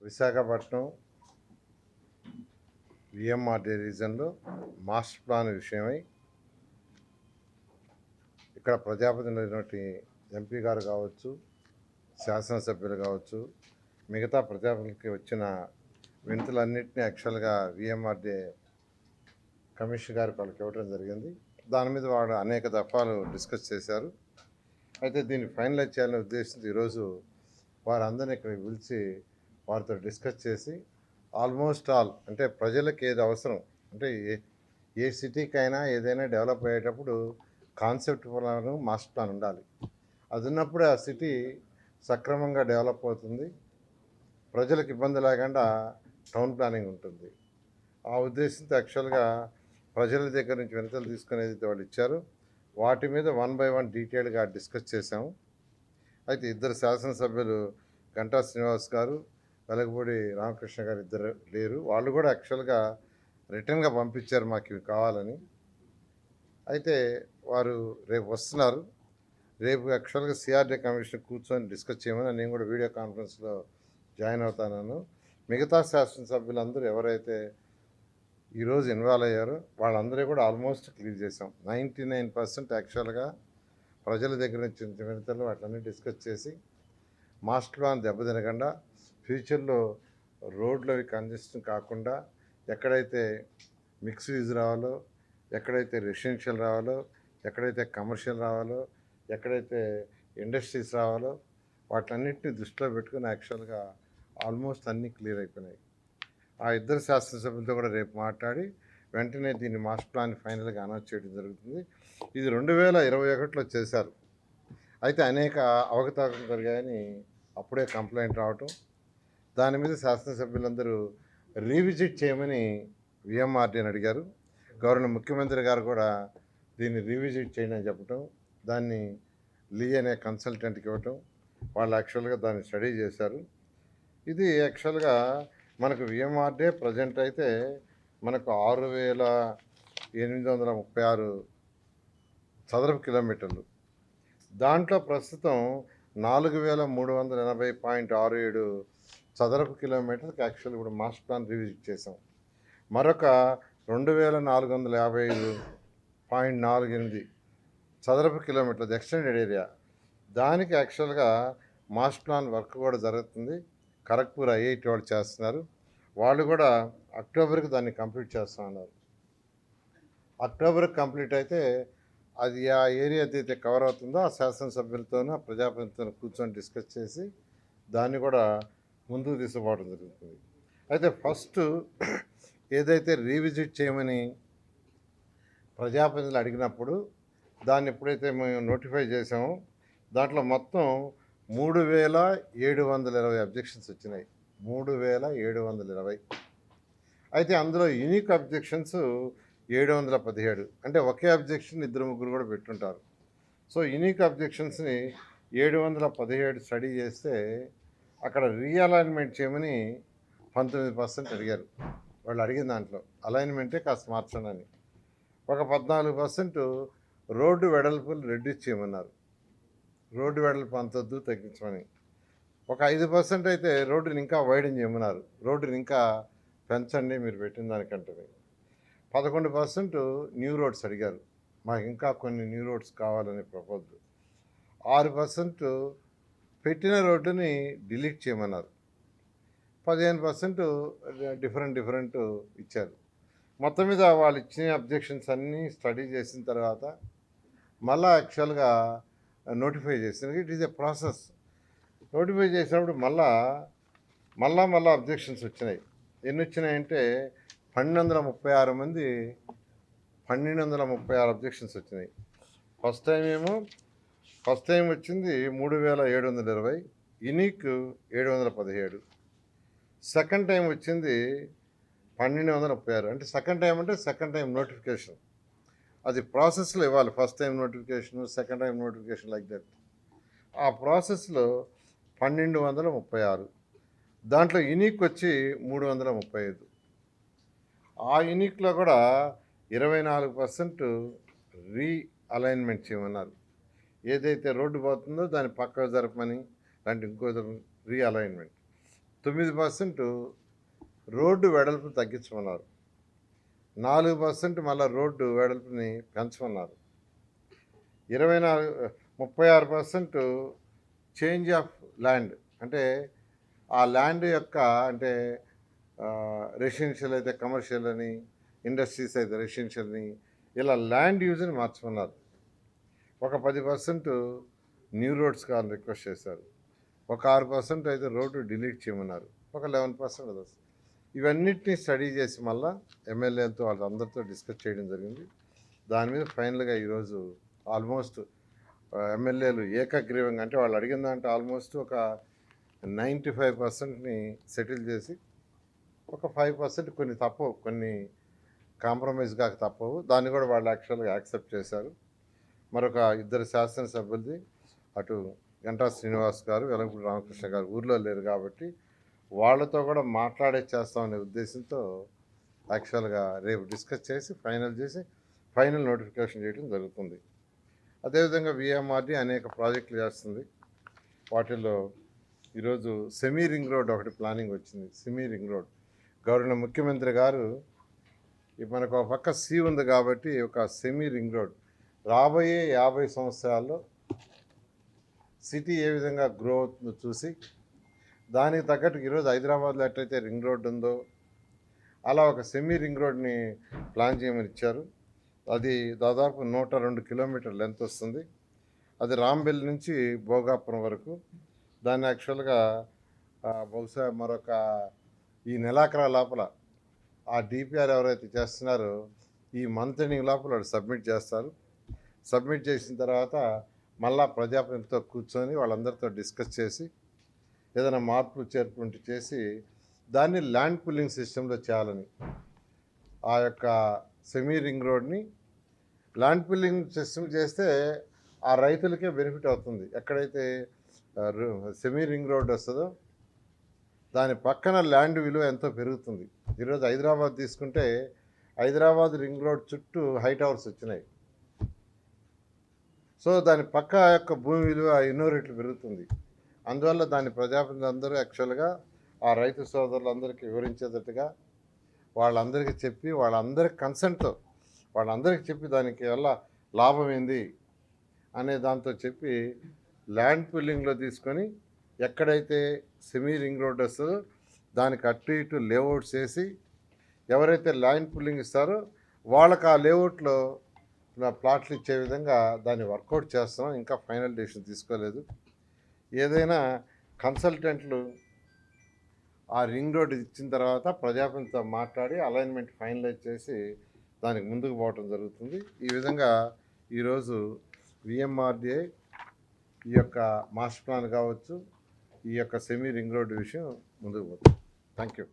Visakhapatnam VMRD రీజన్లో master plan విషయమై ఇక్కడ ప్రజాప్రతినిధులైనటువంటి MP గారు కావచ్చు, శాసనసభ్యులు కావచ్చు, మిగతా ప్రజాప్రతినిధులకి వచ్చిన వినతులన్నింటినీ యాక్చువల్గా విఎంఆర్డీ కమిషన్ గారికి వాళ్ళకి ఇవ్వడం జరిగింది. దాని మీద వాడు అనేక దఫాలు డిస్కస్ చేశారు. అయితే దీన్ని ఫైనలైజ్ చేయాలనే ఉద్దేశంతో ఈరోజు వారందరినీ ఇక్కడికి పిలిచి వారితో డిస్కస్ చేసి ఆల్మోస్ట్ ఆల్ అంటే ప్రజలకు ఏది అవసరం అంటే ఏ సిటీకైనా ఏదైనా డెవలప్ అయ్యేటప్పుడు కాన్సెప్ట్ ప్లాన్, మాస్టర్ ప్లాన్ ఉండాలి. అది ఉన్నప్పుడే ఆ సిటీ సక్రమంగా డెవలప్ అవుతుంది, ప్రజలకు ఇబ్బంది లేకుండా టౌన్ ప్లానింగ్ ఉంటుంది. ఆ ఉద్దేశంతో యాక్చువల్గా ప్రజల దగ్గర నుంచి వినతులు తీసుకునేది వాళ్ళు ఇచ్చారు. వాటి మీద 1 by 1 డీటెయిల్గా డిస్కస్ చేశాము. అయితే ఇద్దరు శాసనసభ్యులు గంటా శ్రీనివాస్ గారు, వెలగపూడి రామకృష్ణ గారు ఇద్దరు లేరు. వాళ్ళు కూడా యాక్చువల్గా రిటర్న్గా పంపించారు మాకు ఇవి కావాలని. అయితే వారు రేపు వస్తున్నారు. రేపు యాక్చువల్గా సిఆర్డీ కమిషన్ కూర్చొని డిస్కస్ చేయమని నేను కూడా వీడియో కాన్ఫరెన్స్లో జాయిన్ అవుతాను. మిగతా శాసనసభ్యులందరూ ఎవరైతే ఈరోజు ఇన్వాల్వ్ అయ్యారో వాళ్ళందరూ కూడా ఆల్మోస్ట్ క్లియర్ చేసాం. 99% యాక్చువల్గా ప్రజల దగ్గర నుంచి వినతులు వాటిని డిస్కస్ చేసి మాస్టర్ ప్లాన్ దెబ్బతినకుండా ఫ్యూచర్లో రోడ్లు అవి కంజెషన్ కాకుండా ఎక్కడైతే మిక్స్ యూజ్ రావాలో, ఎక్కడైతే రెసిడెన్షియల్ రావాలో, ఎక్కడైతే కమర్షియల్ రావాలో, ఎక్కడైతే ఇండస్ట్రీస్ రావాలో వాటన్నిటిని దృష్టిలో పెట్టుకుని యాక్చువల్గా ఆల్మోస్ట్ అన్నీ క్లియర్ అయిపోయినాయి. ఆ ఇద్దరు శాసనసభ్యులతో కూడా రేపు మాట్లాడి వెంటనే దీన్ని మాస్టర్ ప్లాన్ ఫైనల్గా అనౌన్స్ చేయడం జరుగుతుంది. ఇది 2021లో చేశారు. అయితే అనేక అవకతవకలు జరిగాయని అప్పుడే కంప్లైంట్ రావటం, దాని మీద శాసనసభ్యులందరూ రీవిజిట్ చేయమని విఎంఆర్డీని అడిగారు. గవర్నర్ ముఖ్యమంత్రి గారు కూడా దీన్ని రీవిజిట్ చేయండి అని చెప్పటం, దాన్ని లీ అనే కన్సల్టెంట్కి ఇవ్వటం, వాళ్ళు యాక్చువల్గా దాన్ని స్టడీ చేశారు. ఇది యాక్చువల్గా మనకు విఎంఆర్డే ప్రజెంట్ అయితే మనకు 6,836 చదరపు కిలోమీటర్లు, దాంట్లో ప్రస్తుతం 4,380.67 చదరపు కిలోమీటర్కి యాక్చువల్ ఇప్పుడు మాస్టర్ ప్లాన్ రివిజిట్ చేసాం. మరొక 2,455.48 చదరపు కిలోమీటర్లు ఎక్స్టెండెడ్ ఏరియా, దానికి యాక్చువల్గా మాస్టర్ ప్లాన్ వర్క్ కూడా జరుగుతుంది. ఖరగ్పూర్ ఐఐటి వాళ్ళు చేస్తున్నారు. వాళ్ళు కూడా అక్టోబర్కి దాన్ని కంప్లీట్ చేస్తున్నారు. అక్టోబర్కి కంప్లీట్ అయితే అది ఆ ఏరియా ఏదైతే కవర్ అవుతుందో ఆ శాసనసభ్యులతోనూ ఆ ప్రజాప్రతినిధులతో కూర్చొని డిస్కస్ చేసి దాన్ని కూడా ముందుకు తీసుకుపోవడం జరుగుతుంది. అయితే ఫస్ట్ ఏదైతే రీవిజిట్ చేయమని ప్రజాప్రతినిధులు అడిగినప్పుడు దాన్ని ఎప్పుడైతే మేము నోటిఫై చేసామో దాంట్లో మొత్తం 3,720 అబ్జెక్షన్స్ వచ్చినాయి. 3,720. అయితే అందులో యూనిక్ అబ్జెక్షన్స్ 717. అంటే ఒకే అబ్జెక్షన్ 2-3 కూడా పెట్టుంటారు. సో యూనిక్ అబ్జెక్షన్స్ని 717 స్టడీ చేస్తే అక్కడ రీఅలైన్మెంట్ చేయమని 19% అడిగారు. వాళ్ళు అడిగిన దాంట్లో అలైన్మెంటే కాస్త మార్చండి అని. ఒక 14% రోడ్డు వెడల్పులు రెడ్యూస్ చేయమన్నారు. రోడ్డు వెడల్పు అంతొద్దు తగ్గించమని. ఒక 5% అయితే రోడ్డుని ఇంకా వైడెన్ చేయమన్నారు. రోడ్డుని ఇంకా పెంచండి మీరు పెట్టిన దానికంటే. 11% న్యూ రోడ్స్ అడిగారు. మాకు ఇంకా కొన్ని న్యూ రోడ్స్ కావాలని ప్రపోజల్. 6% పెట్టిన రోడ్డుని డిలీట్ చేయమన్నారు. 15% డిఫరెంట్ ఇచ్చారు. మొత్తం మీద వాళ్ళు ఇచ్చిన అబ్జెక్షన్స్ అన్నీ స్టడీ చేసిన తర్వాత మళ్ళీ యాక్చువల్గా నోటిఫై చేసిన it is a process. Notify చేసినప్పుడు మళ్ళా అబ్జెక్షన్స్ వచ్చినాయి. ఎన్ని వచ్చినాయంటే 1,236 అబ్జెక్షన్స్ వచ్చినాయి. ఫస్ట్ టైం వచ్చింది 3,720, యూనిక్ 717. సెకండ్ టైం వచ్చింది 1,236. అంటే సెకండ్ టైం నోటిఫికేషన్ అది ప్రాసెస్లో ఇవ్వాలి. First time notification, second time notification like that. ఆ ప్రాసెస్లో 1,236, దాంట్లో యూనిక్ వచ్చి 335. ఆ యూనిక్లో కూడా 24% రీఅలైన్మెంట్ చేయమన్నారు. ఏదైతే రోడ్డు పోతుందో దాన్ని పక్కకు జరపమని, లాంటి ఇంకో రీఅలైన్మెంట్. 9% రోడ్డు వెడల్పు తగ్గించమన్నారు. 4% మళ్ళీ రోడ్డు వెడల్పుని పెంచమన్నారు. 36% చేంజ్ ఆఫ్ ల్యాండ్, అంటే ఆ ల్యాండ్ యొక్క అంటే రెసిడెన్షియల్ అయితే కమర్షియల్ అని, ఇండస్ట్రీస్ అయితే రెసిడెన్షియల్ని, ఇలా ల్యాండ్ యూజ్ని మార్చమన్నారు. ఒక 10% న్యూ రోడ్స్ కావాలని రిక్వెస్ట్ చేశారు. ఒక 6% అయితే రోడ్డు డిలీట్ చేయమన్నారు. ఒక 11% అది వస్తుంది. ఇవన్నిటినీ స్టడీ చేసి మళ్ళీ ఎమ్మెల్యేలతో వాళ్ళందరితో డిస్కస్ చేయడం జరిగింది. దాని మీద ఫైనల్గా ఈరోజు ఆల్మోస్ట్ ఎమ్మెల్యేలు ఏకగ్రీవంగా, అంటే వాళ్ళు అడిగిన దాంట్లో ఆల్మోస్ట్ ఒక 95%ని సెటిల్ చేసి, ఒక 5% కొన్ని తప్పవు, కొన్ని కాంప్రమైజ్గా తప్పవు, దాన్ని కూడా వాళ్ళు యాక్చువల్గా యాక్సెప్ట్ చేశారు. మరొక 2 శాసనసభ్యులది, అటు గంటా శ్రీనివాస్ గారు, వెలంపూడి రామకృష్ణ గారు ఊర్లో లేరు కాబట్టి వాళ్ళతో కూడా చేస్తామనే ఉద్దేశంతో యాక్చువల్గా రేపు డిస్కస్ చేసి ఫైనల్ నోటిఫికేషన్ చేయడం జరుగుతుంది. అదేవిధంగా విఎంఆర్డి అనేక ప్రాజెక్టులు చేస్తుంది. వాటిల్లో ఈరోజు సెమీ రింగ్ రోడ్ ఒకటి ప్లానింగ్ వచ్చింది. సెమీ రింగ్ రోడ్ గవర్నర్ ముఖ్యమంత్రి గారు మనకు ఒక పక్క సీ ఉంది కాబట్టి ఒక సెమీ రింగ్ రోడ్ రాబోయే 50 సంవత్సరాల్లో సిటీ ఏ విధంగా గ్రో అవుతుందో చూసి, దానికి తగ్గట్టు ఈరోజు హైదరాబాద్లో ఎట్లయితే రింగ్ రోడ్ ఉందో అలా ఒక సెమీ రింగ్ రోడ్ని ప్లాన్ చేయమని ఇచ్చారు. అది దాదాపు 102 కిలోమీటర్ లెంత్ వస్తుంది. అది రాంబెల్ నుంచి భోగాపురం వరకు. దాన్ని యాక్చువల్గా బహుశా మరొక ఈ నెలాఖరు లోపల ఆ డిపిఆర్ ఎవరైతే చేస్తున్నారో ఈ మంత్ ఎండింగ్ లోపల వాళ్ళు సబ్మిట్ చేస్తారు. సబ్మిట్ చేసిన తర్వాత మళ్ళా ప్రజాప్రతినిధితో కూర్చొని వాళ్ళందరితో డిస్కస్ చేసి ఏదైనా మార్పులు చేర్పులు చేసి దాన్ని ల్యాండ్ పుల్లింగ్ సిస్టంలో చేయాలని, ఆ యొక్క సెమీ రింగ్ రోడ్ని ల్యాండ్ పుల్లింగ్ సిస్టమ్ చేస్తే ఆ రైతులకే బెనిఫిట్ అవుతుంది. ఎక్కడైతే సెమీ రింగ్ రోడ్ వస్తుందో దాని పక్కన ల్యాండ్ విలువ ఎంతో పెరుగుతుంది. ఈరోజు హైదరాబాద్ తీసుకుంటే హైదరాబాద్ రింగ్ రోడ్ చుట్టూ హై టవర్స్ వచ్చినాయి. సో దాని పక్క యొక్క భూమి విలువ ఎన్నో రెట్లు పెరుగుతుంది. అందువల్ల దాని ప్రజాప్రతినిధులందరూ యాక్చువల్గా ఆ రైతు సోదరులందరికీ వివరించేటట్టుగా వాళ్ళందరికీ చెప్పి, వాళ్ళందరి కన్సెంట్తో వాళ్ళందరికీ చెప్పి దానికి వల్ల లాభం ఏంది అనే దాంతో చెప్పి ల్యాండ్ పుల్లింగ్లో తీసుకొని ఎక్కడైతే సెమీ రింగ్ రోడ్ వస్తుందో దానికి అటు ఇటు లేఅవుట్స్ వేసి ఎవరైతే ల్యాండ్ పుల్లింగ్ ఇస్తారో వాళ్ళకి ఆ లేఅవుట్లో ప్లాట్లు ఇచ్చే విధంగా దాన్ని వర్కౌట్ చేస్తున్నాం. ఇంకా ఫైనల్ డెసిషన్ తీసుకోలేదు. ఏదైనా కన్సల్టెంట్లు ఆ రింగ్ రోడ్ ఇచ్చిన తర్వాత ప్రజాప్రతినిధితో మాట్లాడి అలైన్మెంట్ ఫైనలైజ్ చేసి దానికి ముందుకు పోవటం జరుగుతుంది. ఈ విధంగా ఈరోజు విఎంఆర్డిఏ ఈ యొక్క మాస్టర్ ప్లాన్ కావచ్చు, ఈ యొక్క సెమీ రింగ్ రోడ్ విషయం ముందుకు పోతుంది. Thank you.